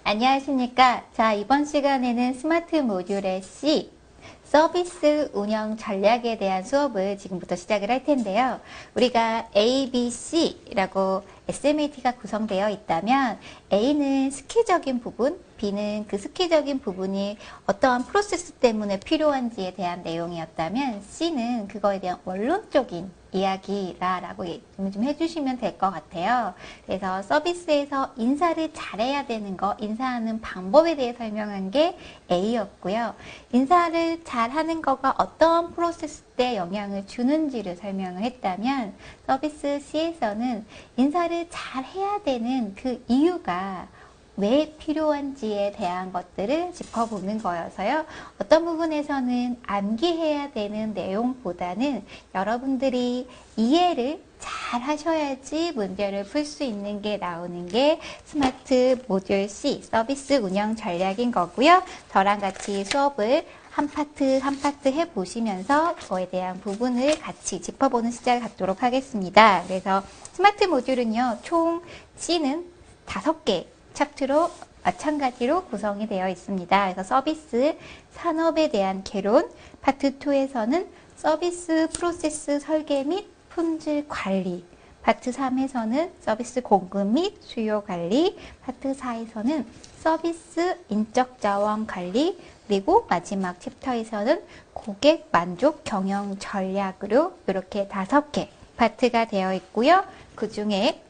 안녕하십니까. 자, 이번 시간에는 스마트 모듈의 C, 서비스 운영 전략에 대한 수업을 지금부터 시작을 할 텐데요. 우리가 A, B, C라고 SMAT가 구성되어 있다면 A는 스키적인 부분, B는 그 스키적인 부분이 어떠한 프로세스 때문에 필요한지에 대한 내용이었다면 C는 그거에 대한 원론적인 이야기라고 좀 해주시면 될 것 같아요. 그래서 서비스에서 인사를 잘해야 되는 거, 인사하는 방법에 대해 설명한 게 A였고요. 인사를 잘하는 거가 어떤 프로세스 때 영향을 주는지를 설명을 했다면 서비스 C에서는 인사를 잘해야 되는 그 이유가 왜 필요한지에 대한 것들을 짚어보는 거여서요. 어떤 부분에서는 암기해야 되는 내용보다는 여러분들이 이해를 잘 하셔야지 문제를 풀 수 있는 게 나오는 게 스마트 모듈 C 서비스 운영 전략인 거고요. 저랑 같이 수업을 한 파트 한 파트 해보시면서 그거에 대한 부분을 같이 짚어보는 시작을 갖도록 하겠습니다. 그래서 스마트 모듈은요, 총 C는 5개 챕터로 마찬가지로 구성이 되어 있습니다. 그래서 서비스 산업에 대한 개론, 파트 2에서는 서비스 프로세스 설계 및 품질 관리, 파트 3에서는 서비스 공급 및 수요 관리, 파트 4에서는 서비스 인적 자원 관리, 그리고 마지막 챕터에서는 고객 만족 경영 전략으로 이렇게 5개 파트가 되어 있고요. 그 중에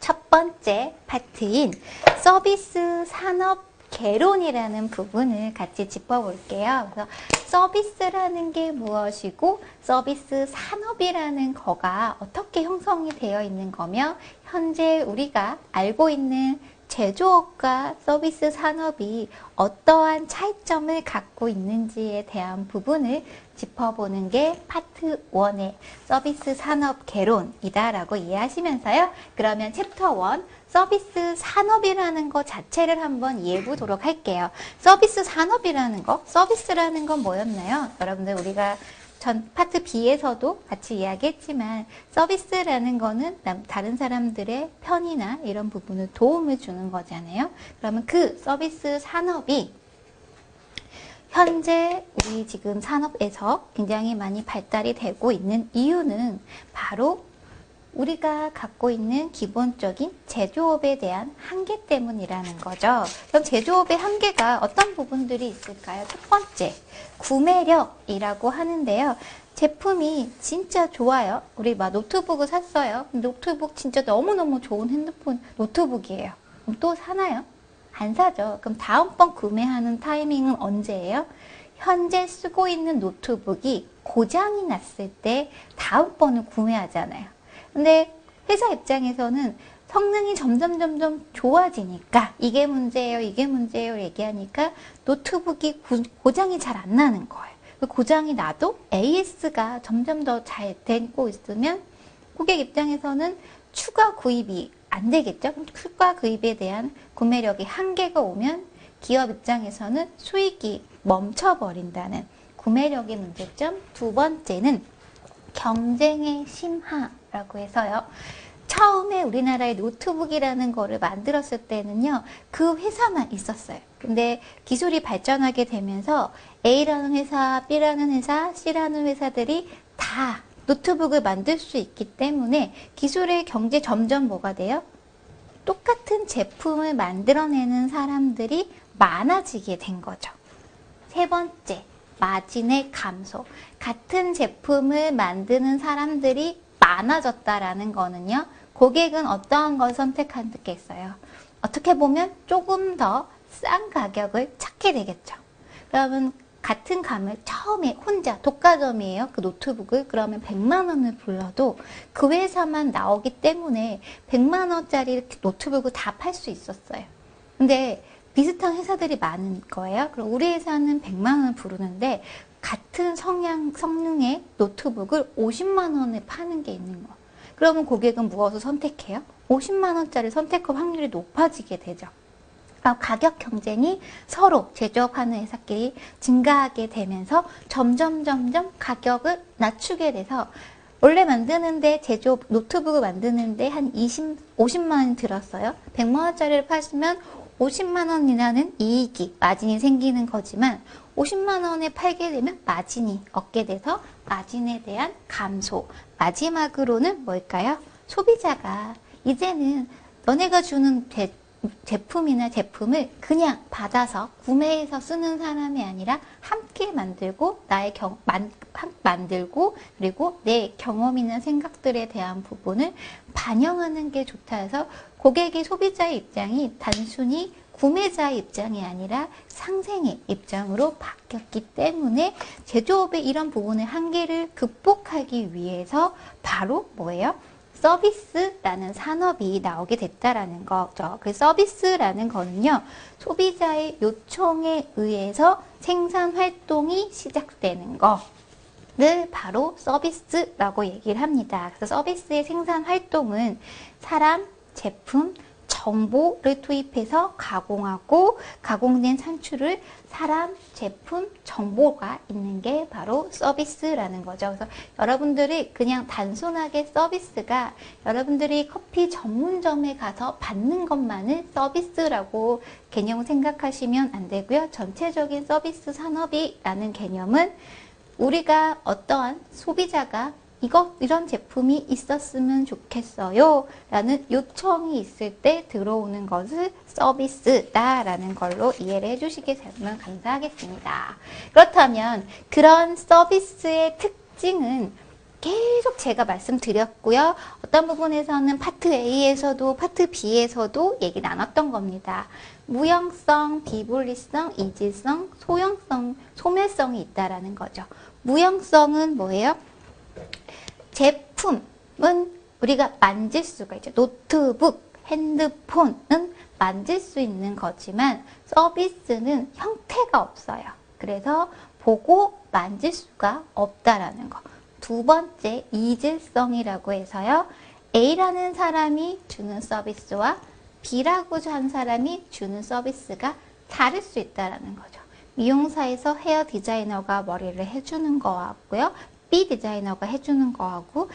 첫 번째 파트인 서비스 산업 개론이라는 부분을 같이 짚어볼게요. 그래서 서비스라는 게 무엇이고 서비스 산업이라는 거가 어떻게 형성이 되어 있는 거며 현재 우리가 알고 있는 제조업과 서비스 산업이 어떠한 차이점을 갖고 있는지에 대한 부분을 짚어보는 게 파트 1의 서비스 산업 개론이다라고 이해하시면서요. 그러면 챕터 1 서비스 산업이라는 것 자체를 한번 이해해 보도록 할게요. 서비스 산업이라는 거, 서비스라는 건 뭐였나요? 여러분들 우리가 전 파트 B에서도 같이 이야기했지만 서비스라는 거는 다른 사람들의 편의나 이런 부분을 도움을 주는 거잖아요. 그러면 그 서비스 산업이 현재 우리 지금 산업에서 굉장히 많이 발달이 되고 있는 이유는 바로 우리가 갖고 있는 기본적인 제조업에 대한 한계 때문이라는 거죠. 그럼 제조업의 한계가 어떤 부분들이 있을까요? 첫 번째, 구매력이라고 하는데요. 제품이 진짜 좋아요. 우리 막 노트북을 샀어요. 노트북 진짜 너무너무 좋은 핸드폰 노트북이에요. 그럼 또 사나요? 안 사죠. 그럼 다음번 구매하는 타이밍은 언제예요? 현재 쓰고 있는 노트북이 고장이 났을 때 다음번을 구매하잖아요. 근데 회사 입장에서는 성능이 점점 좋아지니까 이게 문제예요, 이게 문제예요 얘기하니까 노트북이 고장이 잘 안 나는 거예요. 고장이 나도 AS가 점점 더 잘 되고 있으면 고객 입장에서는 추가 구입이 안 되겠죠? 그럼 추가 구입에 대한 구매력이 한계가 오면 기업 입장에서는 수익이 멈춰버린다는 구매력의 문제점. 두 번째는 경쟁의 심화라고 해서요. 처음에 우리나라의 노트북이라는 거를 만들었을 때는요, 그 회사만 있었어요. 근데 기술이 발전하게 되면서 A라는 회사, B라는 회사, C라는 회사들이 다 노트북을 만들 수 있기 때문에 기술의 경제 점점 뭐가 돼요? 똑같은 제품을 만들어내는 사람들이 많아지게 된 거죠. 세 번째, 마진의 감소. 같은 제품을 만드는 사람들이 많아졌다라는 거는요, 고객은 어떠한 걸 선택하겠어요? 어떻게 보면 조금 더 싼 가격을 찾게 되겠죠. 그러면 같은 감을 처음에 혼자 독과점이에요. 그 노트북을. 그러면 100만 원을 불러도 그 회사만 나오기 때문에 100만 원짜리 노트북을 다 팔 수 있었어요. 근데 비슷한 회사들이 많은 거예요. 그럼 우리 회사는 100만 원을 부르는데 같은 성능의 노트북을 50만 원에 파는 게 있는 거. 그러면 고객은 무엇을 선택해요? 50만 원짜리 선택할 확률이 높아지게 되죠. 가격 경쟁이 서로 제조업하는 회사끼리 증가하게 되면서 점점 가격을 낮추게 돼서 원래 만드는데 노트북을 만드는데 한 50만 원이 들었어요. 100만 원짜리를 파시면 50만 원이라는 이익이, 마진이 생기는 거지만 50만 원에 팔게 되면 마진이 얻게 돼서 마진에 대한 감소. 마지막으로는 뭘까요? 소비자가 이제는 너네가 주는 제품이나 제품을 그냥 받아서 구매해서 쓰는 사람이 아니라 함께 만들고 만들고 그리고 내 경험이나 생각들에 대한 부분을 반영하는 게 좋다 해서 고객이 소비자의 입장이 단순히 구매자의 입장이 아니라 상생의 입장으로 바뀌었기 때문에 제조업의 이런 부분의 한계를 극복하기 위해서 바로 뭐예요? 서비스라는 산업이 나오게 됐다라는 거죠. 그 서비스라는 거는요, 소비자의 요청에 의해서 생산 활동이 시작되는 거를 바로 서비스라고 얘기를 합니다. 그래서 서비스의 생산 활동은 사람, 제품, 정보를 투입해서 가공하고 가공된 산출을 사람, 제품, 정보가 있는 게 바로 서비스라는 거죠. 그래서 여러분들이 그냥 단순하게 서비스가 여러분들이 커피 전문점에 가서 받는 것만을 서비스라고 개념 생각하시면 안 되고요. 전체적인 서비스 산업이라는 개념은 우리가 어떠한 소비자가 이런 제품이 있었으면 좋겠어요 라는 요청이 있을 때 들어오는 것을 서비스다 라는 걸로 이해를 해주시게 되면 감사하겠습니다. 그렇다면 그런 서비스의 특징은 계속 제가 말씀드렸고요. 어떤 부분에서는 파트 A에서도 파트 B에서도 얘기 나눴던 겁니다. 무형성, 비분리성, 이질성, 소멸성이 있다라는 거죠. 무형성은 뭐예요? 제품은 우리가 만질 수가 있죠. 노트북, 핸드폰은 만질 수 있는 거지만 서비스는 형태가 없어요. 그래서 보고 만질 수가 없다라는 거. 두 번째, 이질성이라고 해서요. A라는 사람이 주는 서비스와 B라고 한 사람이 주는 서비스가 다를 수 있다라는 거죠. 미용사에서 헤어 디자이너가 머리를 해주는 거하고요. B 디자이너가 해주는 거하고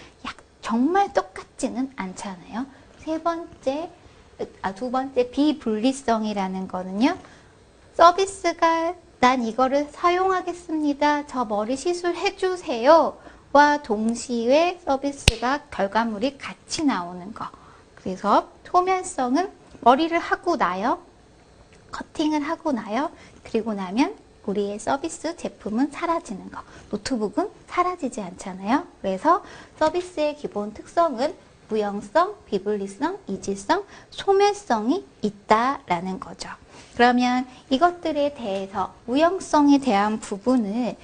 정말 똑같지는 않잖아요. 두 번째 비분리성이라는 거는요. 서비스가 난 이거를 사용하겠습니다. 저 머리 시술 해주세요. 와 동시에 서비스가 결과물이 같이 나오는 거. 그래서 소멸성은 머리를 하고 나요. 커팅을 하고 나요. 그리고 나면 우리의 서비스 제품은 사라지는 거. 노트북은 사라지지 않잖아요. 그래서 서비스의 기본 특성은 무형성, 비분리성, 이질성, 소멸성이 있다라는 거죠. 그러면 이것들에 대해서 무형성에 대한 부분을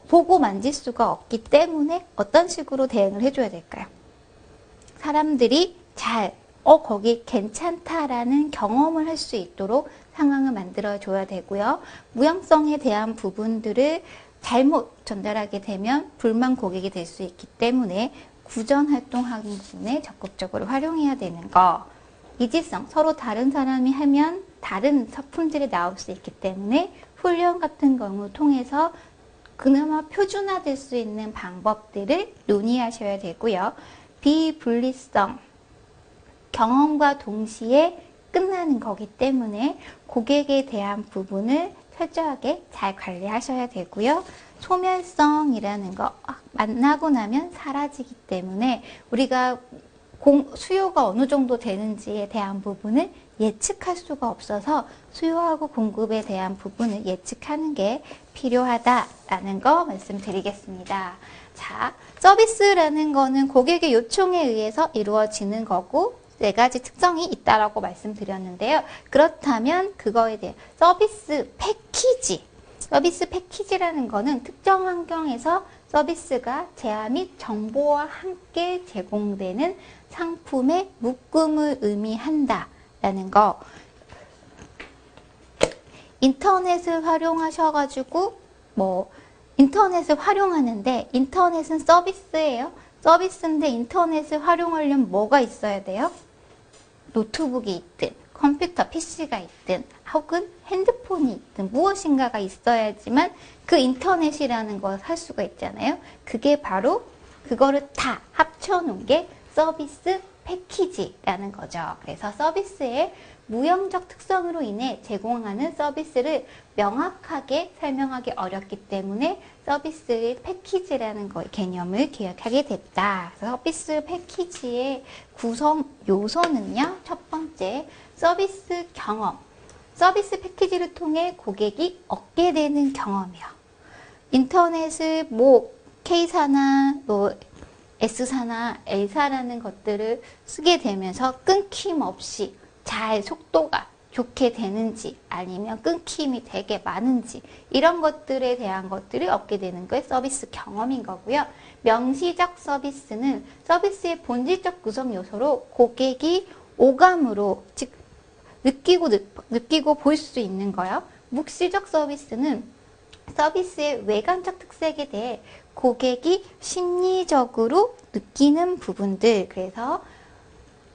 보고 만질 수가 없기 때문에 어떤 식으로 대응을 해줘야 될까요? 사람들이 거기 괜찮다라는 경험을 할 수 있도록 상황을 만들어줘야 되고요. 무형성에 대한 부분들을 잘못 전달하게 되면 불만 고객이 될 수 있기 때문에 구전 활동하는 부분에 적극적으로 활용해야 되는 거. 이질성, 서로 다른 사람이 하면 다른 품질이 나올 수 있기 때문에 훈련 같은 경우 통해서 그나마 표준화될 수 있는 방법들을 논의하셔야 되고요. 비분리성, 경험과 동시에 끝나는 거기 때문에 고객에 대한 부분을 철저하게 잘 관리하셔야 되고요. 소멸성이라는 거 만나고 나면 사라지기 때문에 우리가 수요가 어느 정도 되는지에 대한 부분을 예측할 수가 없어서 수요하고 공급에 대한 부분을 예측하는 게 필요하다라는 거 말씀드리겠습니다. 자, 서비스라는 거는 고객의 요청에 의해서 이루어지는 거고 4가지 특성이 있다라고 말씀드렸는데요. 그렇다면 그거에 대해 서비스 패키지라는 거는 특정 환경에서 서비스가 제화 및 정보와 함께 제공되는 상품의 묶음을 의미한다라는 거. 인터넷을 활용하셔가지고 인터넷을 활용하는데 인터넷은 서비스예요. 서비스인데 인터넷을 활용하려면 뭐가 있어야 돼요? 노트북이 있든 컴퓨터 PC가 있든 혹은 핸드폰이 있든 무엇인가가 있어야지만 그 인터넷이라는 걸 할 수가 있잖아요. 그게 바로 그거를 다 합쳐놓은 게 서비스 패키지라는 거죠. 그래서 서비스의 무형적 특성으로 인해 제공하는 서비스를 명확하게 설명하기 어렵기 때문에 서비스의 패키지라는 개념을 기억하게 됐다. 그래서 서비스 패키지의 구성 요소는요. 첫 번째, 서비스 경험. 서비스 패키지를 통해 고객이 얻게 되는 경험이요. 인터넷을 K사나 S사나 L사라는 것들을 쓰게 되면서 끊김없이 잘 속도가 좋게 되는지 아니면 끊김이 되게 많은지 이런 것들에 대한 것들을 얻게 되는 게 서비스 경험인 거고요. 명시적 서비스는 서비스의 본질적 구성 요소로 고객이 오감으로 즉 느끼고 볼 수 있는 거요. 묵시적 서비스는 서비스의 외관적 특색에 대해 고객이 심리적으로 느끼는 부분들. 그래서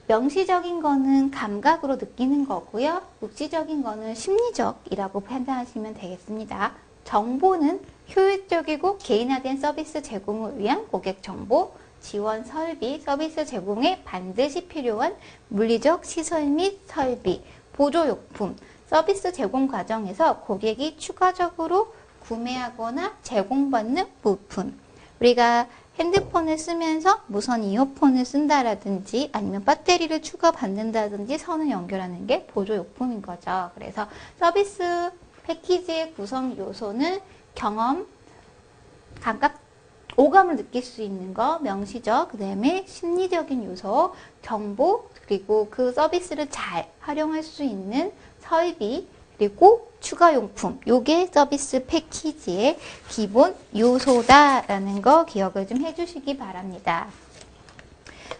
명시적인 거는 감각으로 느끼는 거고요. 묵시적인 거는 심리적이라고 판단하시면 되겠습니다. 정보는 효율적이고 개인화된 서비스 제공을 위한 고객 정보, 지원 설비, 서비스 제공에 반드시 필요한 물리적 시설 및 설비, 보조용품, 서비스 제공 과정에서 고객이 추가적으로 구매하거나 제공받는 부품. 우리가 핸드폰을 쓰면서 무선 이어폰을 쓴다라든지 아니면 배터리를 추가받는다든지 선을 연결하는 게 보조용품인 거죠. 그래서 서비스 패키지의 구성 요소는 경험, 감각, 오감을 느낄 수 있는 거, 명시적, 그 다음에 심리적인 요소, 정보, 그리고 그 서비스를 잘 활용할 수 있는 설비, 그리고 추가용품. 요게 서비스 패키지의 기본 요소다라는 거 기억을 좀 해주시기 바랍니다.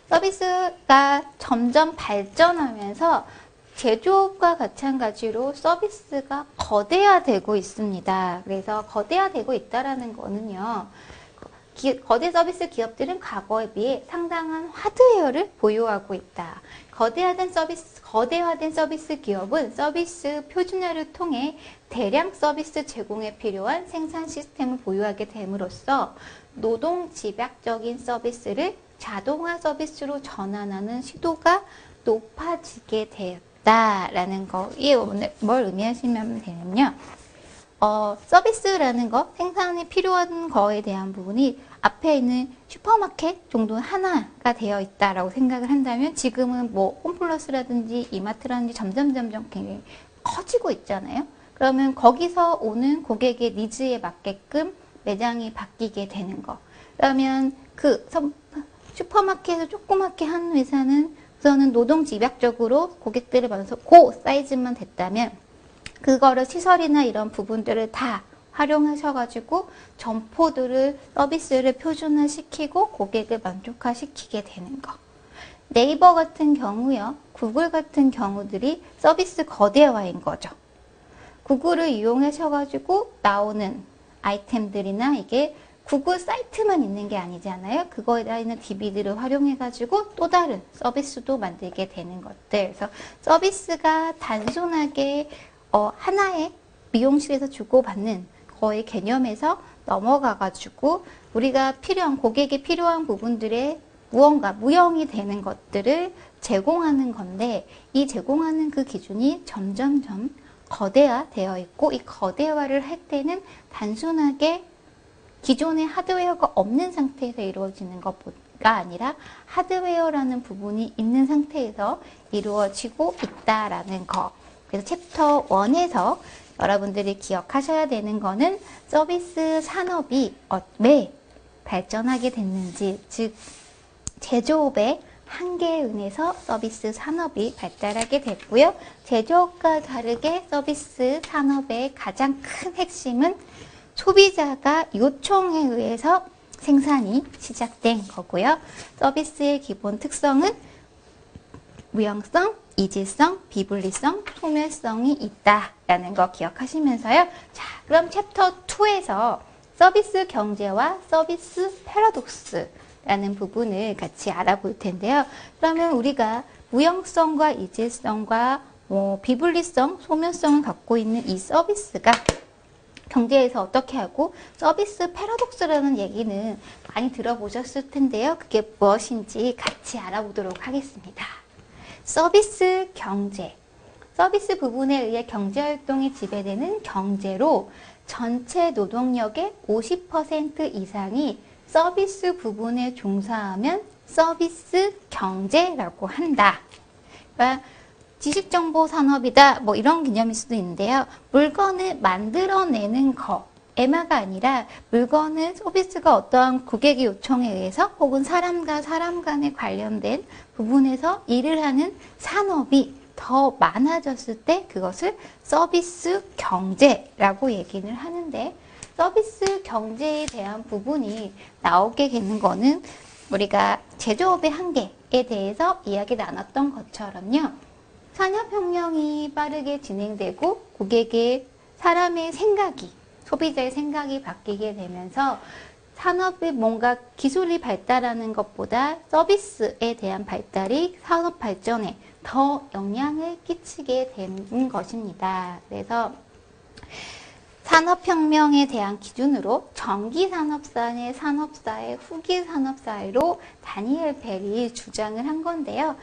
서비스가 점점 발전하면서 제조업과 마찬가지로 서비스가 거대화되고 있습니다. 그래서 거대화되고 있다라는 거는요. 거대 서비스 기업들은 과거에 비해 상당한 하드웨어를 보유하고 있다. 거대화된 서비스 기업은 서비스 표준화를 통해 대량 서비스 제공에 필요한 생산 시스템을 보유하게 됨으로써 노동 집약적인 서비스를 자동화 서비스로 전환하는 시도가 높아지게 되었다라는 거. 이게 뭘 의미하시면 되냐면요. 서비스라는 거, 생산에 필요한 거에 대한 부분이 앞에 있는 슈퍼마켓 정도 하나가 되어 있다라고 생각을 한다면 지금은 홈플러스라든지 이마트라든지 점점 굉장히 커지고 있잖아요. 그러면 거기서 오는 고객의 니즈에 맞게끔 매장이 바뀌게 되는 거. 그러면 슈퍼마켓을 조그맣게 한 회사는 우선은 노동 집약적으로 고객들을 받아서 그 사이즈만 됐다면 그거를 시설이나 이런 부분들을 다 활용하셔가지고 점포들을 서비스를 표준화시키고 고객을 만족화시키게 되는 거. 네이버 같은 경우요. 구글 같은 경우들이 서비스 거대화인 거죠. 구글을 이용하셔가지고 나오는 아이템들이나 이게 구글 사이트만 있는 게 아니잖아요. 그거에 있는 DB들을 활용해가지고 또 다른 서비스도 만들게 되는 것들. 그래서 서비스가 단순하게 하나의 미용실에서 주고받는 거의 개념에서 넘어가가지고 우리가 고객이 필요한 부분들의 무언가 무형이 되는 것들을 제공하는 건데 이 제공하는 그 기준이 점점점 거대화되어 있고 이 거대화를 할 때는 단순하게 기존의 하드웨어가 없는 상태에서 이루어지는 것가 아니라 하드웨어라는 부분이 있는 상태에서 이루어지고 있다라는 거. 그래서 챕터 1에서 여러분들이 기억하셔야 되는 거는 서비스 산업이 왜 발전하게 됐는지, 즉 제조업의 한계에 의해서 서비스 산업이 발달하게 됐고요. 제조업과 다르게 서비스 산업의 가장 큰 핵심은 소비자가 요청에 의해서 생산이 시작된 거고요. 서비스의 기본 특성은 무형성, 이질성, 비분리성, 소멸성이 있다라는 거 기억하시면서요. 자, 그럼 챕터 2에서 서비스 경제와 서비스 패러독스라는 부분을 같이 알아볼 텐데요. 그러면 우리가 무형성과 이질성과 비분리성, 소멸성을 갖고 있는 이 서비스가 경제에서 어떻게 하고 서비스 패러독스라는 얘기는 많이 들어보셨을 텐데요. 그게 무엇인지 같이 알아보도록 하겠습니다. 서비스 경제. 서비스 부분에 의해 경제활동이 지배되는 경제로 전체 노동력의 50% 이상이 서비스 부분에 종사하면 서비스 경제라고 한다. 그러니까 지식정보 산업이다 뭐 이런 개념일 수도 있는데요. 물건을 만들어내는 거에마가 아니라 물건은 서비스가 어떠한 고객의 요청에 의해서 혹은 사람과 사람 간에 관련된 부분에서 일을 하는 산업이 더 많아졌을 때 그것을 서비스 경제라고 얘기를 하는데, 서비스 경제에 대한 부분이 나오게 되는 거는 우리가 제조업의 한계에 대해서 이야기 나눴던 것처럼요. 산업혁명이 빠르게 진행되고 고객의 사람의 생각이, 소비자의 생각이 바뀌게 되면서 산업의 뭔가 기술이 발달하는 것보다 서비스에 대한 발달이 산업 발전에 더 영향을 끼치게 되는 것입니다. 그래서 산업혁명에 대한 기준으로 전기산업사의 산업사회, 후기산업사회로 다니엘 벨이 주장을 한 건데요.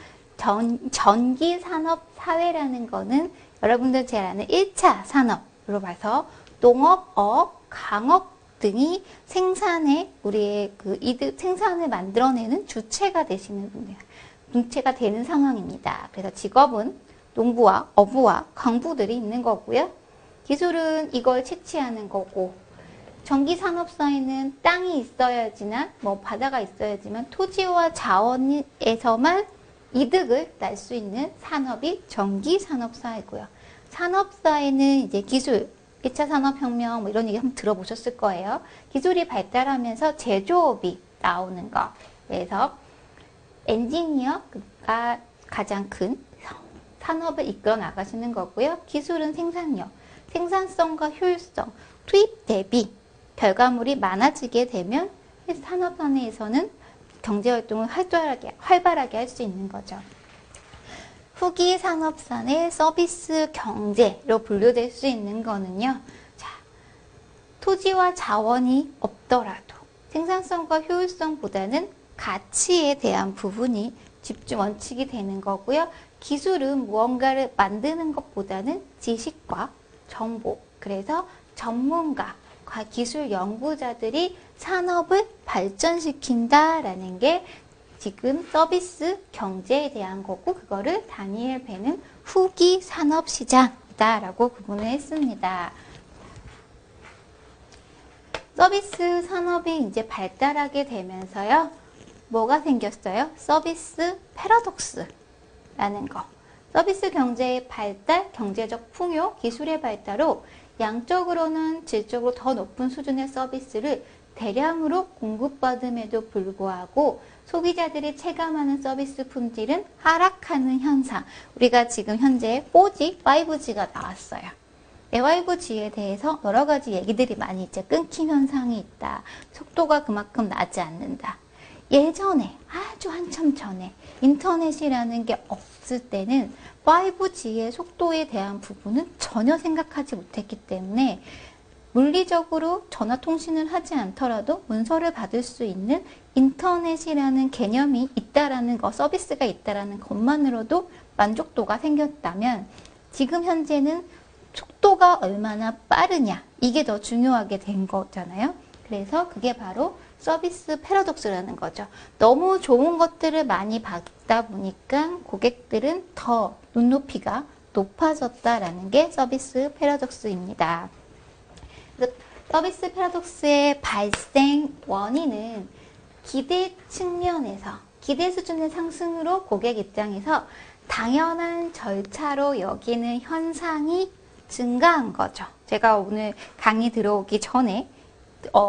전기산업사회라는 거는 여러분들 잘 아는 1차 산업으로 봐서 농업, 어업, 강업 등이 생산에 우리의 그 이득 생산을 만들어내는 주체가 되시는 분들, 주체가 되는 상황입니다. 그래서 직업은 농부와 어부와 광부들이 있는 거고요. 기술은 이걸 채취하는 거고, 전기산업사에는 땅이 있어야지나 뭐 바다가 있어야지만 토지와 자원에서만 이득을 날 수 있는 산업이 전기산업사이고요. 산업사에는 이제 기술, 1차 산업혁명 뭐 이런 얘기 한번 들어보셨을 거예요. 기술이 발달하면서 제조업이 나오는 거. 그래서 엔지니어가 가장 큰 산업을 이끌어 나가시는 거고요. 기술은 생산력, 생산성과 효율성, 투입 대비 결과물이 많아지게 되면 산업 사내에서는 경제활동을 활발하게 할 수 있는 거죠. 후기 산업산의 서비스 경제로 분류될 수 있는 거는요. 자, 토지와 자원이 없더라도 생산성과 효율성보다는 가치에 대한 부분이 집중 원칙이 되는 거고요. 기술은 무언가를 만드는 것보다는 지식과 정보, 그래서 전문가, 기술 연구자들이 산업을 발전시킨다라는 게 지금 서비스 경제에 대한 거고, 그거를 다니엘 벨은 후기 산업시장이다라고 구분을 했습니다. 서비스 산업이 이제 발달하게 되면서요, 뭐가 생겼어요? 서비스 패러독스라는 거. 서비스 경제의 발달, 경제적 풍요, 기술의 발달로 양적으로는 질적으로 더 높은 수준의 서비스를 대량으로 공급받음에도 불구하고 소비자들이 체감하는 서비스 품질은 하락하는 현상. 우리가 지금 현재 4G, 5G가 나왔어요. 5G에 대해서 여러 가지 얘기들이 많이 있죠. 끊김 현상이 있다. 속도가 그만큼 나지 않는다. 예전에, 아주 한참 전에 인터넷이라는 게 없을 때는 5G의 속도에 대한 부분은 전혀 생각하지 못했기 때문에 물리적으로 전화 통신을 하지 않더라도 문서를 받을 수 있는 인터넷이라는 개념이 있다라는 거, 서비스가 있다라는 것만으로도 만족도가 생겼다면, 지금 현재는 속도가 얼마나 빠르냐, 이게 더 중요하게 된 거잖아요. 그래서 그게 바로 서비스 패러독스라는 거죠. 너무 좋은 것들을 많이 받다 보니까 고객들은 더 눈높이가 높아졌다라는 게 서비스 패러독스입니다. 서비스 패러독스의 발생 원인은 기대 측면에서, 기대 수준의 상승으로 고객 입장에서 당연한 절차로 여기는 현상이 증가한 거죠. 제가 오늘 강의 들어오기 전에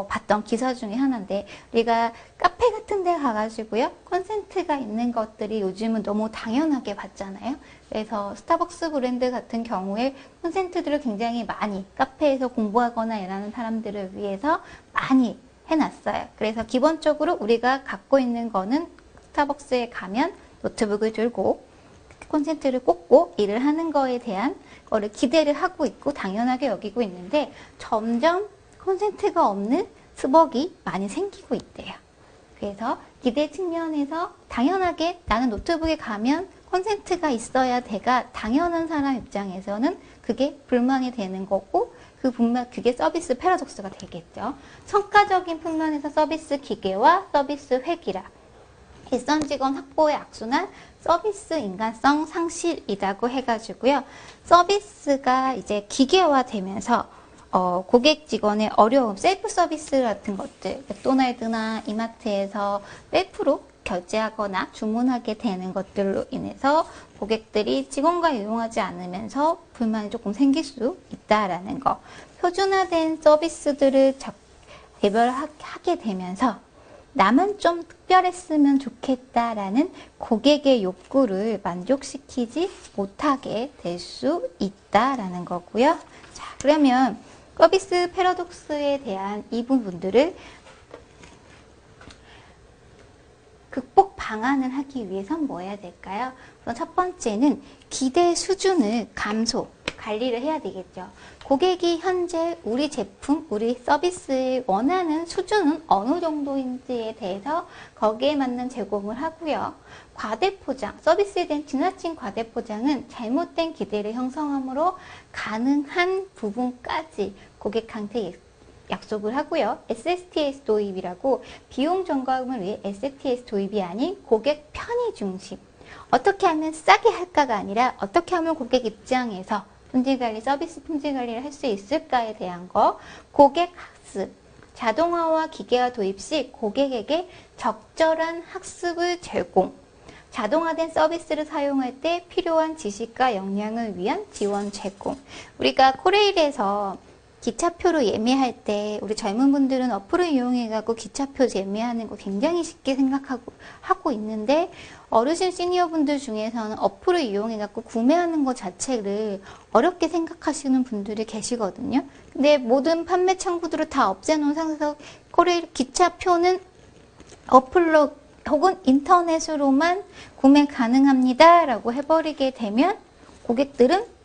봤던 기사 중에 하나인데, 우리가 카페 같은 데 가가지고요, 콘센트가 있는 것들이 요즘은 너무 당연하게 봤잖아요. 그래서 스타벅스 브랜드 같은 경우에 콘센트들을 굉장히 많이 카페에서 공부하거나 일하는 사람들을 위해서 많이 해놨어요. 그래서 기본적으로 우리가 갖고 있는 거는 스타벅스에 가면 노트북을 들고 콘센트를 꽂고 일을 하는 거에 대한 거를 기대를 하고 있고 당연하게 여기고 있는데 점점 콘센트가 없는 스벅이 많이 생기고 있대요. 그래서 기대 측면에서 당연하게 나는 노트북에 가면 콘센트가 있어야 돼가 당연한 사람 입장에서는 그게 불만이 되는 거고 그게 서비스 패러독스가 되겠죠. 성과적인 측면에서 서비스 기계와 서비스 획일화. 일선 직원 확보의 악순환 서비스 인간성 상실이라고 해가지고요. 서비스가 이제 기계화되면서 고객 직원의 어려움, 셀프 서비스 같은 것들, 맥도날드나 이마트에서 셀프로 결제하거나 주문하게 되는 것들로 인해서 고객들이 직원과 이용하지 않으면서 불만이 조금 생길 수 있다라는 거. 표준화된 서비스들을 개별하게 되면서 나만 좀 특별했으면 좋겠다라는 고객의 욕구를 만족시키지 못하게 될 수 있다라는 거고요. 자, 그러면 서비스 패러독스에 대한 이 부분들을 극복 방안을 하기 위해선 뭐 해야 될까요? 우선 첫 번째는 기대 수준을 관리를 해야 되겠죠. 고객이 현재 우리 제품, 우리 서비스에 원하는 수준은 어느 정도인지에 대해서 거기에 맞는 제공을 하고요. 과대포장, 서비스에 대한 지나친 과대포장은 잘못된 기대를 형성함으로 가능한 부분까지 고객한테 약속을 하고요. SSTS 도입이라고 비용 절감을 위해 SSTS 도입이 아닌 고객 편의 중심. 어떻게 하면 싸게 할까가 아니라 어떻게 하면 고객 입장에서 품질관리, 서비스 품질관리를 할 수 있을까에 대한 거. 고객 학습. 자동화와 기계화 도입 시 고객에게 적절한 학습을 제공. 자동화된 서비스를 사용할 때 필요한 지식과 역량을 위한 지원 제공. 우리가 코레일에서 기차표로 예매할 때 우리 젊은 분들은 어플을 이용해갖고 기차표 예매하는 거 굉장히 쉽게 하고 있는데 어르신 시니어 분들 중에서는 어플을 이용해갖고 구매하는 것 자체를 어렵게 생각하시는 분들이 계시거든요. 근데 모든 판매 창구들을 다 없애놓은 상태에서 코레일 기차표는 어플로 혹은 인터넷으로만 구매 가능합니다 라고 해버리게 되면 고객들은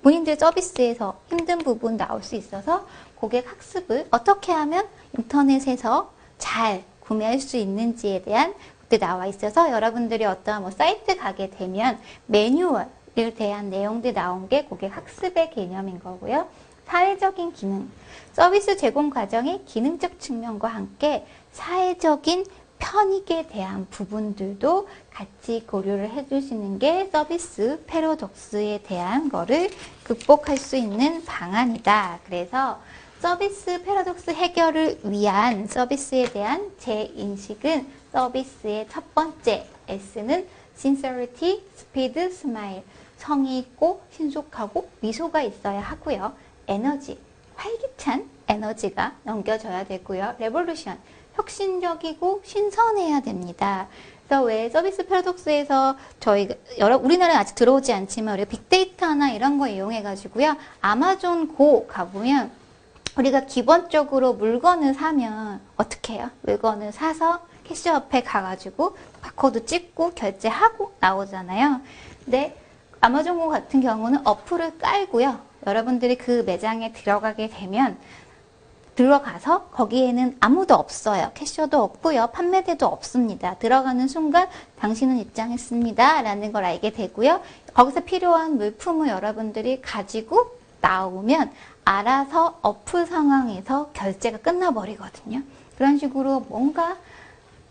본인들 서비스에서 힘든 부분 나올 수 있어서 고객 학습을 어떻게 하면 인터넷에서 잘 구매할 수 있는지에 대한 것들이 나와 있어서 여러분들이 어떠한 사이트 가게 되면 매뉴얼에 대한 내용들이 나온 게 고객 학습의 개념인 거고요. 사회적인 기능, 서비스 제공 과정의 기능적 측면과 함께 사회적인 편익에 대한 부분들도 같이 고려를 해주시는 게 서비스 패러독스에 대한 거를 극복할 수 있는 방안이다. 그래서 서비스 패러독스 해결을 위한 서비스에 대한 제 인식은 서비스의 첫 번째 S는 sincerity, speed, smile. 성의 있고 신속하고 미소가 있어야 하고요. 에너지, 활기찬 에너지가 넘겨져야 되고요. 레볼루션, 혁신적이고 신선해야 됩니다. 그래서 왜 서비스 패러독스에서 우리나라는 아직 들어오지 않지만 우리가 빅데이터나 이런 거 이용해 가지고요. 아마존 고 가보면 우리가 기본적으로 물건을 사면 어떻게 해요? 물건을 사서 캐시어 앞에 가가지고 바코드 찍고 결제하고 나오잖아요. 근데 아마존 고 같은 경우는 어플을 깔고요. 여러분들이 그 매장에 들어가게 되면 들어가서 거기에는 아무도 없어요. 캐셔도 없고요. 판매대도 없습니다. 들어가는 순간 당신은 입장했습니다. 라는 걸 알게 되고요. 거기서 필요한 물품을 여러분들이 가지고 나오면 알아서 어플 상황에서 결제가 끝나버리거든요. 그런 식으로 뭔가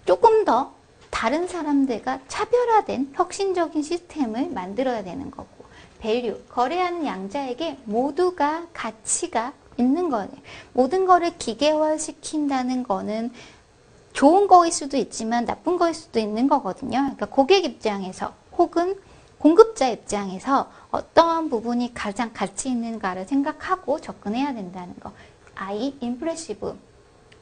조금 더 다른 사람들과 차별화된 혁신적인 시스템을 만들어야 되는 거고, 밸류, 거래하는 양자에게 모두가 가치가 있는 거예요. 모든 거를 기계화시킨다는 거는 좋은 거일 수도 있지만 나쁜 거일 수도 있는 거거든요. 그러니까 고객 입장에서 혹은 공급자 입장에서 어떠한 부분이 가장 가치 있는가를 생각하고 접근해야 된다는 거. I, impressive.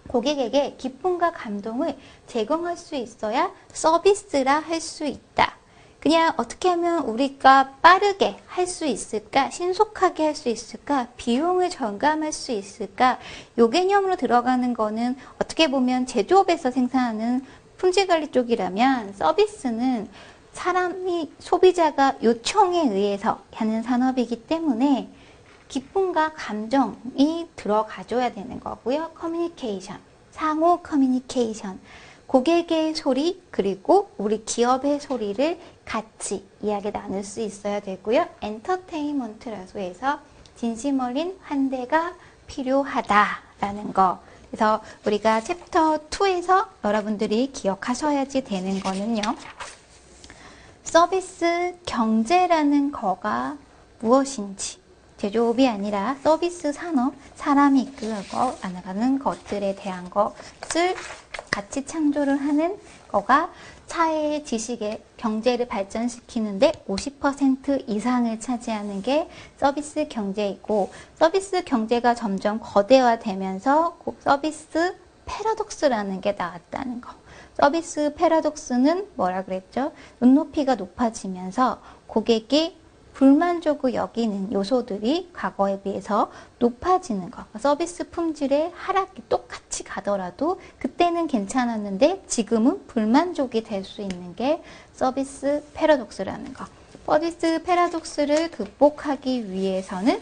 고객에게 기쁨과 감동을 제공할 수 있어야 서비스라 할 수 있다. 그냥 어떻게 하면 우리가 빠르게 할 수 있을까? 신속하게 할 수 있을까? 비용을 절감할 수 있을까? 요 개념으로 들어가는 거는 어떻게 보면 제조업에서 생산하는 품질관리 쪽이라면 서비스는 사람이 소비자가 요청에 의해서 하는 산업이기 때문에 기쁨과 감정이 들어가줘야 되는 거고요. 커뮤니케이션, 상호 커뮤니케이션, 고객의 소리 그리고 우리 기업의 소리를 같이 이야기 나눌 수 있어야 되고요. 엔터테인먼트라고 해서 진심 어린 환대가 필요하다라는 거. 그래서 우리가 챕터 2에서 여러분들이 기억하셔야지 되는 거는요. 서비스 경제라는 거가 무엇인지, 제조업이 아니라 서비스 산업, 사람이 이끌어 나가는 것들에 대한 것을 같이 창조를 하는 거가 사회의 지식의 경제를 발전시키는데 50% 이상을 차지하는 게 서비스 경제이고, 서비스 경제가 점점 거대화되면서 서비스 패러독스라는 게 나왔다는 거. 서비스 패러독스는 뭐라 그랬죠? 눈높이가 높아지면서 고객이 불만족을 여기는 요소들이 과거에 비해서 높아지는 거. 서비스 품질의 하락이 똑같이 가더라도 그때는 괜찮았는데 지금은 불만족이 될 수 있는 게 서비스 패러독스라는 거. 서비스 패러독스를 극복하기 위해서는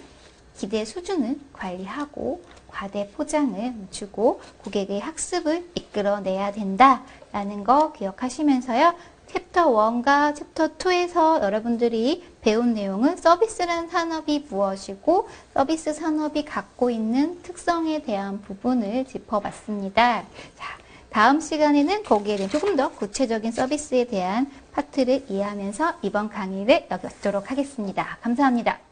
기대 수준을 관리하고 과대 포장을 주고 고객의 학습을 이끌어내야 된다라는 거 기억하시면서요. 챕터 1과 챕터 2에서 여러분들이 배운 내용은 서비스란 산업이 무엇이고 서비스 산업이 갖고 있는 특성에 대한 부분을 짚어봤습니다. 자, 다음 시간에는 거기에 대한 조금 더 구체적인 서비스에 대한 파트를 이해하면서 이번 강의를 여기도록 하겠습니다. 감사합니다.